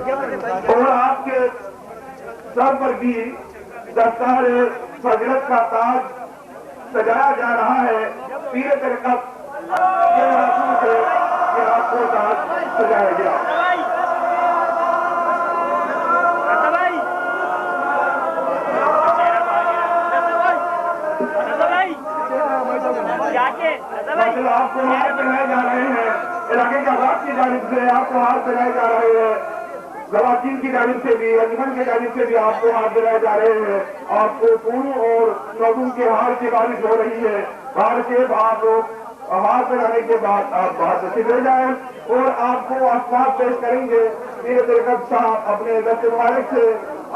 और आपके सर पर भी दस्तार फजरत का ताज सजाया जा रहा है। पीर तरीक़त के रसूल से कि आपको ताज सजाया गया। आपको हार पहनाए जा रहे हैं, इलाके के आवाज की जानिब से आपको हार पहनाए जा रहे हैं, ज़वातीन की जानिब से भी, अंजुमन की जानिब से भी आपको हार पहनाए जा रहे हैं। आपको पूनू और नौदून के हार की बारिश हो रही है। हार के आप हार पहनाने के बाद आप बाहर नसीब ले जाए और आपको असनाद पेश करेंगे। पीर तरीक़त साहब अपने दस्त मुबारक से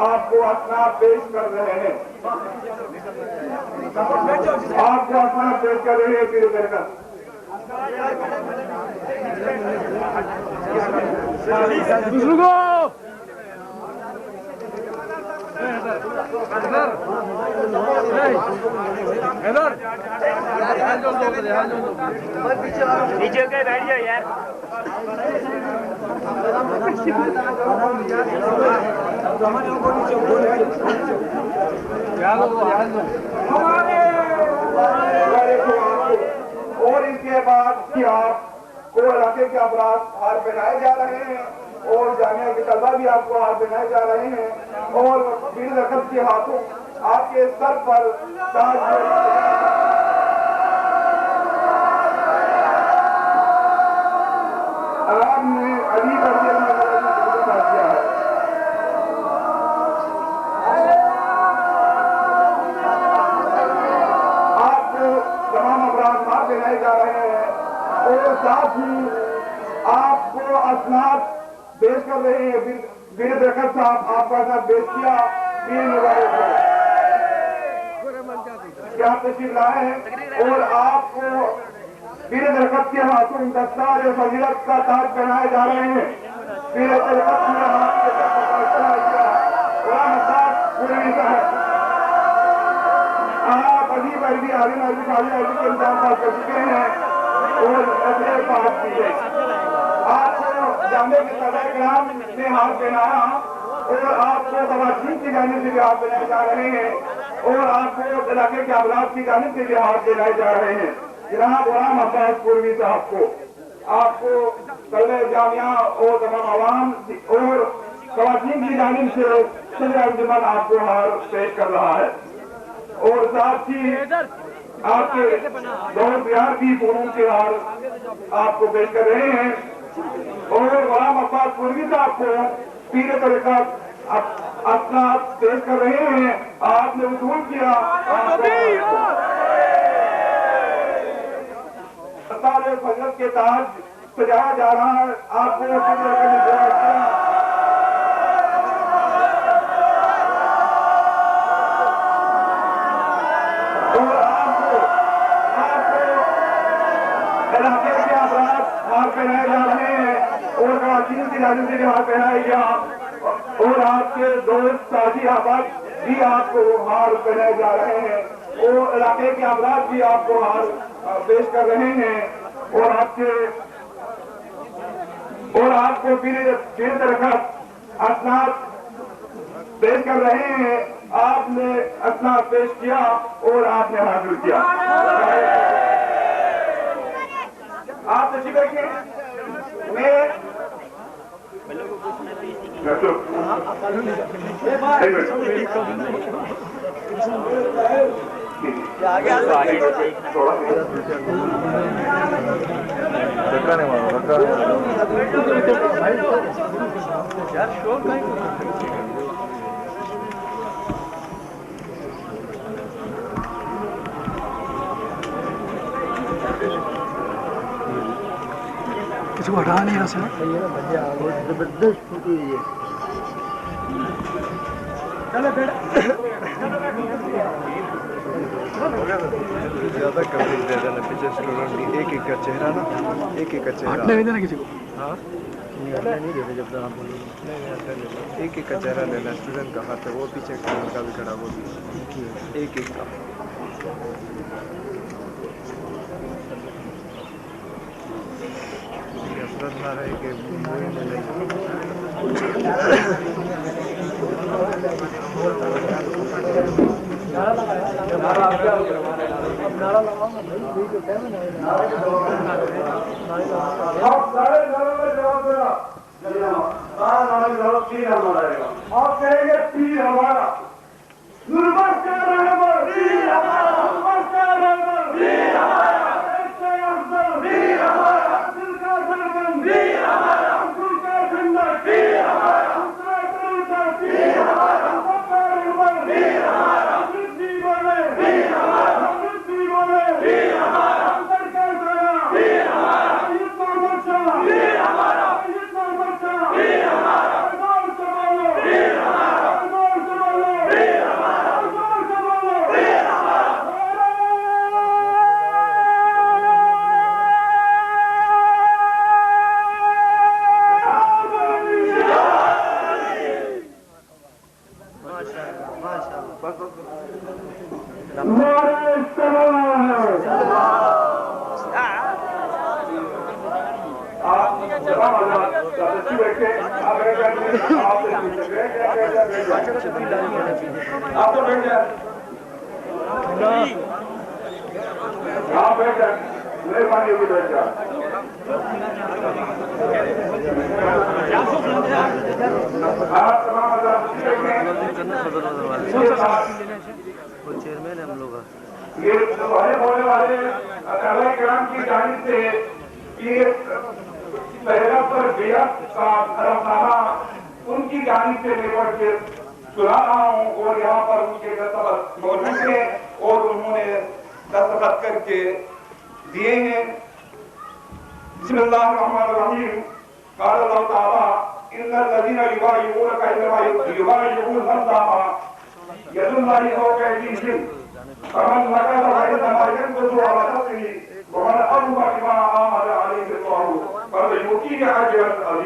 आपको असनाद पेश कर रहे हैं। आपको असनाद पेश कर रहे हैं पीर तरीक़त। नीचे के बैठ जाओ यार। और इसके बाद कि आपको इलाके के अफराद हार पहनाए जा रहे हैं और जामिया के तलबा भी आपको हार पहनाए जा रहे हैं और पीर तरीक़त के हाथों आपके सर पर ताज आपने अली रज़ी अल्लाह अन्हु को साथ किया है। आपको तमाम अफराद हार पहनाए जा रहे हैं और साथ ही आपको असनाद पेश कर रहे हैं। पीर तरीक़त साहब आपका साथ पेश किया क्या तशरीफ लाए हैं और आपको पीर तरीक़त के हाथों दस्तार फजीलत का ताज पहनाए जा रहे हैं। पीर तरीक़त ने आप अजीब अरबी आलिम अरबी खाली अरबी के इंतजाम कर चुके हैं और अपने पास दिए। आपको जामे के सदर कराम ने हाथ पहनाया और आपको ख़वातीन की जानिब से भी हाथ पहनाए जा रहे हैं और आपको इलाके के अफराद की जानिब से भी हाथ पहनाए जा रहे हैं। जनाब गुलाम अब्बास पूर्वी साहब को आपको तलबे जामिया और तमाम आवाम और ख़वातीन की जानिब से सदर अंजुमन आपको हार पेश कर रहा है और साथ ही आपके दौर प्यार भी फूलों के हार आपको पेश कर रहे हैं और गुलाम अब्बास पूर्वी साहब को पीर तरीक़त अपना पेश कर रहे हैं। आपने वसूल किया फजरत के ताज सजाया जा रहा है। आपको इलाके के अफराद हार पहनाए जा रहे हैं और ख़वातीन की जानिब से भी हार पहनाया गया और आपके दोस्त साथी अहबाब भी आपको हार पहनाए जा रहे हैं और इलाके के अफराद भी आपको हार पेश कर रहे हैं और आपको पीर तरीक़त असनाद पेश कर रहे हैं। आपने असनाद पेश किया और आपने हासिल किया। आप तशरीफ रखिए। यार शोर का किसी को हटा नहीं यहाँ से जबरदस्त फोटो है। चलो ज्यादा कवरेज दे देना पीछे स्टूडेंट एक एक का चेहरा ना एक एक का चेहरा हटने नहीं देना किसी को। हाँ नहीं देते जब तक आप नहीं एक एक का चेहरा लेना स्टूडेंट का हाथ है वो पीछे का भी खड़ा वो भी एक एक का असरत ना रहे कि आप सारे नारों में जवाब देना। तीर हमारा आप कहेंगे तीर हमारा नमस्कार रहमान वीर हमारा नमस्कार रहमान वीर हमारा वीर हमारा दिल का धड़कन वीर हमारा दिल का धड़कन वीर हमारा वीर हमारा सबका रहमान वीर हमारा वृद्धि बोले वीर हमारा वृद्धि बोले वीर हमारा अंतर का दया वीर हमारा युद्ध मोर्चा वीर हमारा युद्ध मोर्चा वीर हमारा जोर से बोलो वीर हमारा जोर से बोलो वीर हमारा जोर से बोलो वीर हमारा नारे सलाम आप जवाब सदस्य बैठे आप बैठ जाइए आप तो बैठ जाए आप बैठ जाए मेहरबानी होगी बैठ जाए आप तमाम वो चेयरमैन है हम लोग का। ये होने वाले अकाला ग्राम की जानिब से ये पहला पर बेहद का धर्मशाला उनकी जानिब से लेकर के सुना रहा हूँ और यहाँ पर उनके दस्तखत मौजूद हैं और उन्होंने दस्तखत करके दिए हैं। बिस्मिल्लाहिर्रहमानिर्रहीम क़ाल अल्लाहु तआला इन्नल लज़ीना युबाय्यूनका इन्नमा युबाय्यूना अल्लाह यदुल्लाहि फौक़ अयदीहिम फमन नक़ज़ फ़इन्नमा यनक़ज़ु अला नफ़्सिही वमन अवफ़ा बिमा आहद अलैहि अल्लाह फलयु'तिहि अजरन अज़ीमा।